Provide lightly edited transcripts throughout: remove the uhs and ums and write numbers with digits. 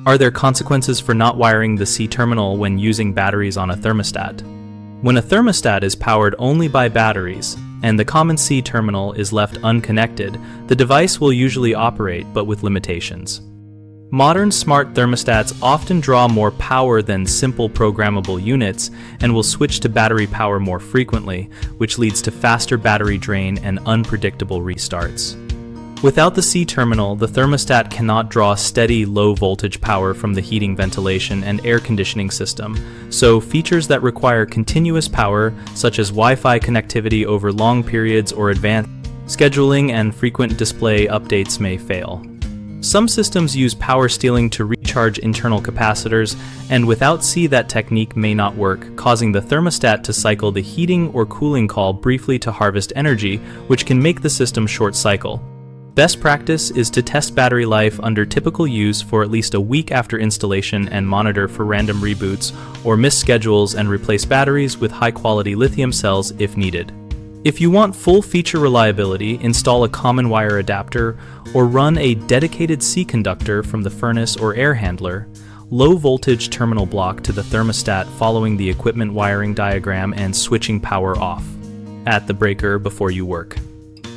Are there consequences for not wiring the C terminal when using batteries on a thermostat? When a thermostat is powered only by batteries, and the common C terminal is left unconnected, the device will usually operate, but with limitations. Modern smart thermostats often draw more power than simple programmable units and will switch to battery power more frequently, which leads to faster battery drain and unpredictable restarts. Without the C terminal, the thermostat cannot draw steady low-voltage power from the heating, ventilation, and air conditioning system, so features that require continuous power, such as Wi-Fi connectivity over long periods or advanced scheduling and frequent display updates, may fail. Some systems use power stealing to recharge internal capacitors, and without C, that technique may not work, causing the thermostat to cycle the heating or cooling call briefly to harvest energy, which can make the system short-cycle. Best practice is to test battery life under typical use for at least a week after installation and monitor for random reboots or missed schedules, and replace batteries with high-quality lithium cells if needed. If you want full feature reliability, install a common wire adapter or run a dedicated C conductor from the furnace or air handler, low-voltage terminal block to the thermostat following the equipment wiring diagram, and switching power off at the breaker before you work.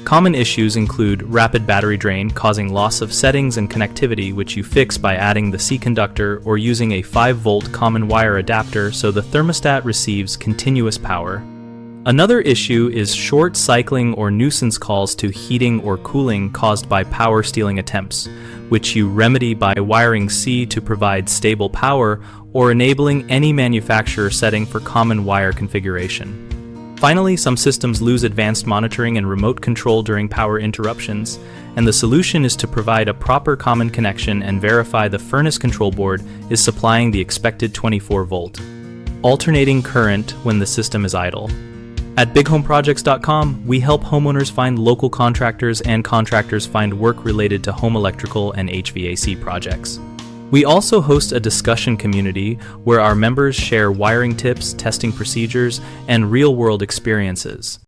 Common issues include rapid battery drain causing loss of settings and connectivity, which you fix by adding the C conductor or using a 5-volt common wire adapter so the thermostat receives continuous power. Another issue is short cycling or nuisance calls to heating or cooling caused by power stealing attempts, which you remedy by wiring C to provide stable power or enabling any manufacturer setting for common wire configuration. Finally, some systems lose advanced monitoring and remote control during power interruptions, and the solution is to provide a proper common connection and verify the furnace control board is supplying the expected 24-volt alternating current when the system is idle. At bighomeprojects.com, we help homeowners find local contractors and contractors find work related to home electrical and HVAC projects. We also host a discussion community where our members share wiring tips, testing procedures, and real-world experiences.